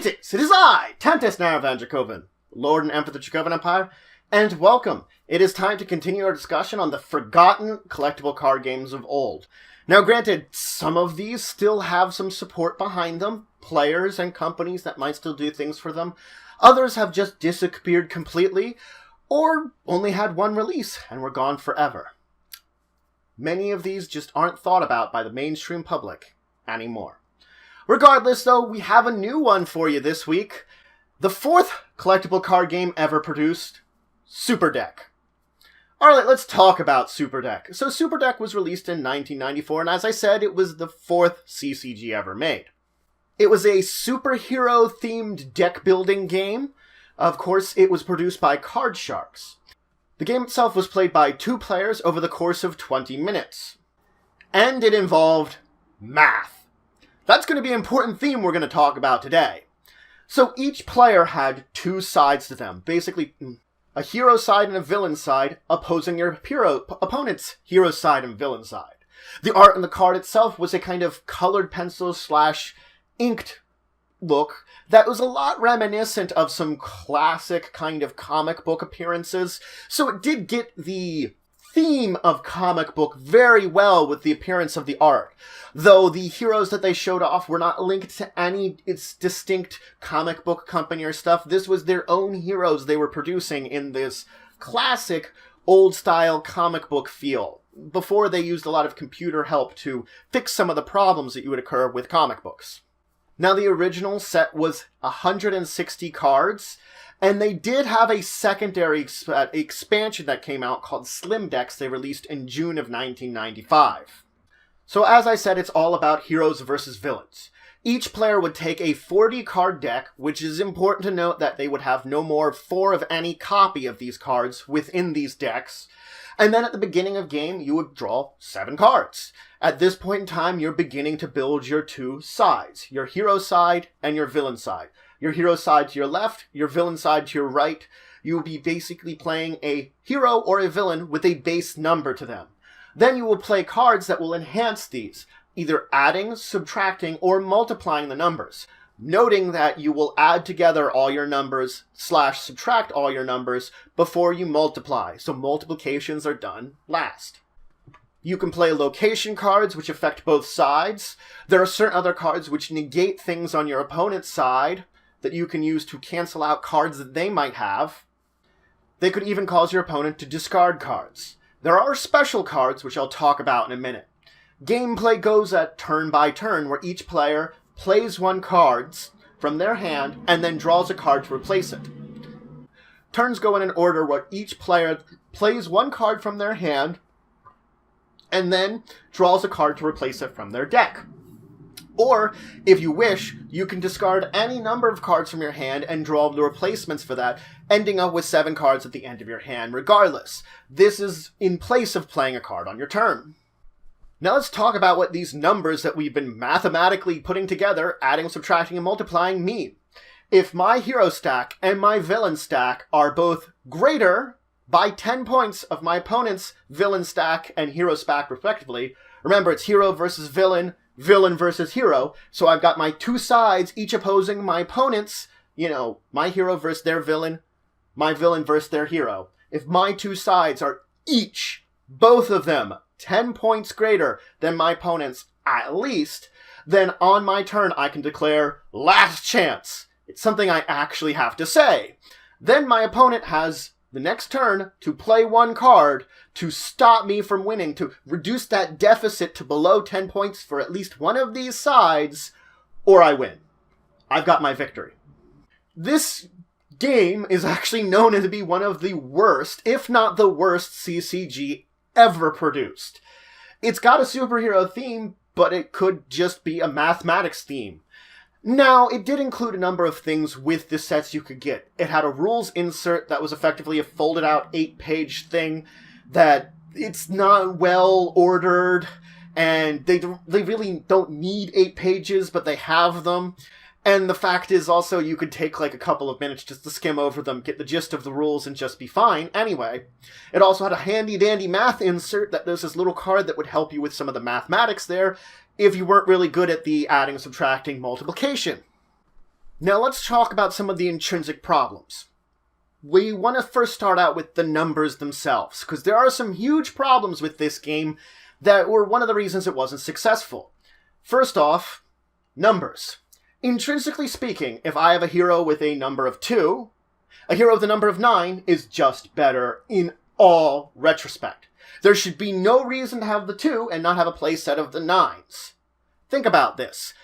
Greetings, it is I, Tempest Naravan Dracovin, Lord and Emperor of the Dracovin Empire, and welcome. It is time to continue our discussion on the forgotten collectible card games of old. Now granted, some of these still have some support behind them, players and companies that might still do things for them. Others have just disappeared completely, or only had one release and were gone forever. Many of these just aren't thought about by the mainstream public anymore. Regardless, though, we have a new one for you this week. The fourth collectible card game ever produced, Super Deck. Alright, let's talk about Super Deck. So Super Deck was released in 1994, and as I said, it was the fourth CCG ever made. It was a superhero-themed deck-building game. Of course, it was produced by Card Sharks. The game itself was played by 2 players over the course of 20 minutes. And it involved math. That's going to be an important theme we're going to talk about today. So each player had 2 sides to them. Basically, a hero side and a villain side opposing your opponent's hero side and villain side. The art on the card itself was a kind of colored pencil / inked look that was a lot reminiscent of some classic kind of comic book appearances. So it did get the theme of comic book very well with the appearance of the art, though the heroes that they showed off were not linked to any distinct comic book company or stuff. This was their own heroes they were producing in this classic old-style comic book feel, before they used a lot of computer help to fix some of the problems that would occur with comic books. Now, the original set was 160 cards, and they did have a secondary expansion that came out called Slim Decks they released in June of 1995. So as I said, it's all about heroes versus villains. Each player would take a 40-card deck, which is important to note that they would have no more than 4 of any copy of these cards within these decks. And then at the beginning of game, you would draw 7 cards. At this point in time, you're beginning to build your 2 sides, your hero side and your villain side. Your hero side to your left, your villain side to your right. You will be basically playing a hero or a villain with a base number to them. Then you will play cards that will enhance these, either adding, subtracting, or multiplying the numbers. Noting that you will add together all your numbers / subtract all your numbers before you multiply, so multiplications are done last. You can play location cards, which affect both sides. There are certain other cards which negate things on your opponent's side that you can use to cancel out cards that they might have. They could even cause your opponent to discard cards. There are special cards, which I'll talk about in a minute. Gameplay goes at turn by turn, where each player plays 1 card from their hand and then draws a card to replace it. Turns go in an order where each player plays 1 card from their hand and then draws a card to replace it from their deck. Or, if you wish, you can discard any number of cards from your hand and draw the replacements for that, ending up with 7 cards at the end of your hand regardless. This is in place of playing a card on your turn. Now let's talk about what these numbers that we've been mathematically putting together, adding, subtracting, and multiplying, mean. If my hero stack and my villain stack are both greater by 10 points of my opponent's villain stack and hero stack respectively, remember it's hero versus villain, villain versus hero, so I've got my 2 sides, each opposing my opponent's, my hero versus their villain, my villain versus their hero. If my 2 sides are each, both of them, 10 points greater than my opponent's at least, then on my turn I can declare last chance. It's something I actually have to say. Then my opponent has the next turn to play 1 card to stop me from winning, to reduce that deficit to below 10 points for at least one of these sides, or I win. I've got my victory. This game is actually known to be one of the worst, if not the worst, CCG ever produced. It's got a superhero theme, but it could just be a mathematics theme. Now, it did include a number of things with the sets you could get. It had a rules insert that was effectively a folded out 8-page thing that it's not well ordered, and they really don't need 8 pages, but they have them. And the fact is also you could take like a couple of minutes just to skim over them, get the gist of the rules, and just be fine. Anyway, it also had a handy-dandy math insert that there's this little card that would help you with some of the mathematics there if you weren't really good at the adding, subtracting, multiplication. Now let's talk about some of the intrinsic problems. We want to first start out with the numbers themselves, because there are some huge problems with this game that were one of the reasons it wasn't successful. First off, numbers. Intrinsically speaking, if I have a hero with a number of 2, a hero with a number of 9 is just better in all retrospect. There should be no reason to have the 2 and not have a playset of the 9s. Think about this.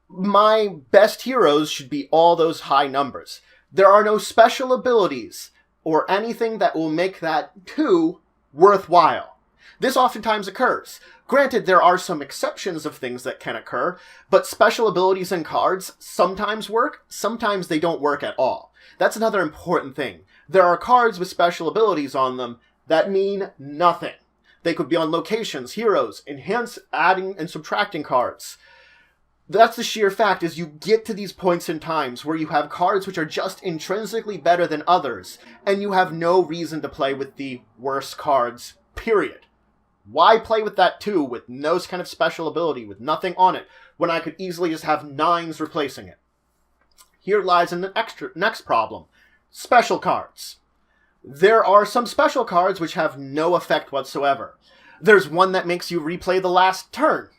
My best heroes should be all those high numbers. There are no special abilities or anything that will make that 2 worthwhile. This oftentimes occurs. Granted, there are some exceptions of things that can occur, but special abilities and cards sometimes work, sometimes they don't work at all. That's another important thing. There are cards with special abilities on them that mean nothing. They could be on locations, heroes, enhance, adding, and subtracting cards. That's the sheer fact, is you get to these points in times where you have cards which are just intrinsically better than others, and you have no reason to play with the worst cards, period. Why play with that 2 with no kind of special ability, with nothing on it, when I could easily just have 9s replacing it? Here lies in the next problem. Special cards. There are some special cards which have no effect whatsoever. There's one that makes you replay the last turn,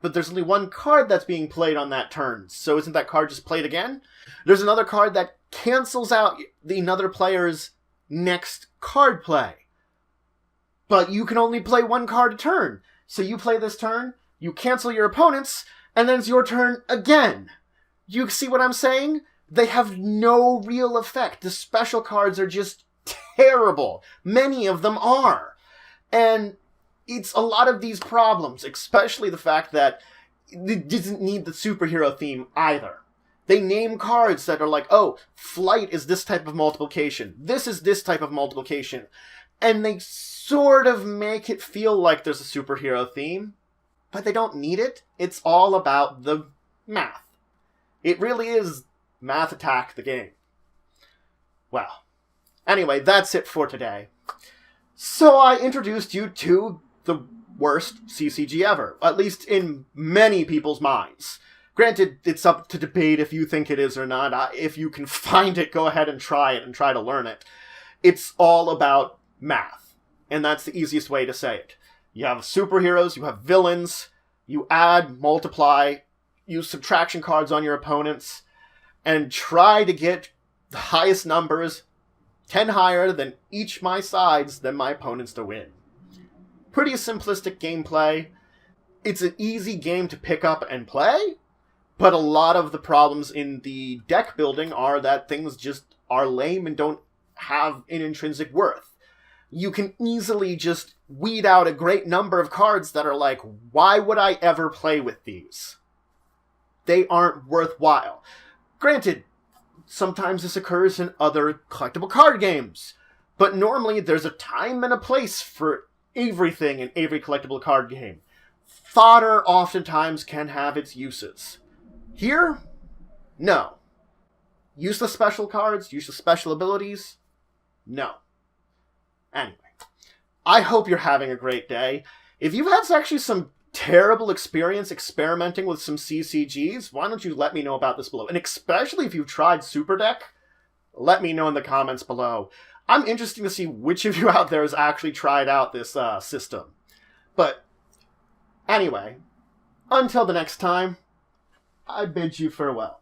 but there's only one card that's being played on that turn, so isn't that card just played again? There's another card that cancels out another player's next card play. But you can only play one card a turn. So you play this turn, you cancel your opponent's, and then it's your turn again. You see what I'm saying? They have no real effect. The special cards are just terrible. Many of them are. And it's a lot of these problems, especially the fact that it doesn't need the superhero theme either. They name cards that are like, oh, flight is this type of multiplication. This is this type of multiplication. And they sort of make it feel like there's a superhero theme, but they don't need it. It's all about the math. It really is math attack the game. Well, anyway, that's it for today. So I introduced you to the worst CCG ever, at least in many people's minds. Granted, it's up to debate if you think it is or not. If you can find it, go ahead and try it and try to learn it. It's all about math, and that's the easiest way to say it. You have superheroes, you have villains, you add, multiply, use subtraction cards on your opponents, and try to get the highest numbers, 10 higher than each my sides, than my opponents to win. Pretty simplistic gameplay. It's an easy game to pick up and play, but a lot of the problems in the deck building are that things just are lame and don't have an intrinsic worth. You can easily just weed out a great number of cards that are like, why would I ever play with these? They aren't worthwhile. Granted, sometimes this occurs in other collectible card games, but normally there's a time and a place for everything in every collectible card game. Fodder oftentimes can have its uses. Here, no. Useless special cards, useless special abilities, no. Anyway, I hope you're having a great day. If you've had actually some terrible experience experimenting with some CCGs, why don't you let me know about this below? And especially if you've tried Super Deck, let me know in the comments below. I'm interested to see which of you out there has actually tried out this system. But anyway, until the next time, I bid you farewell.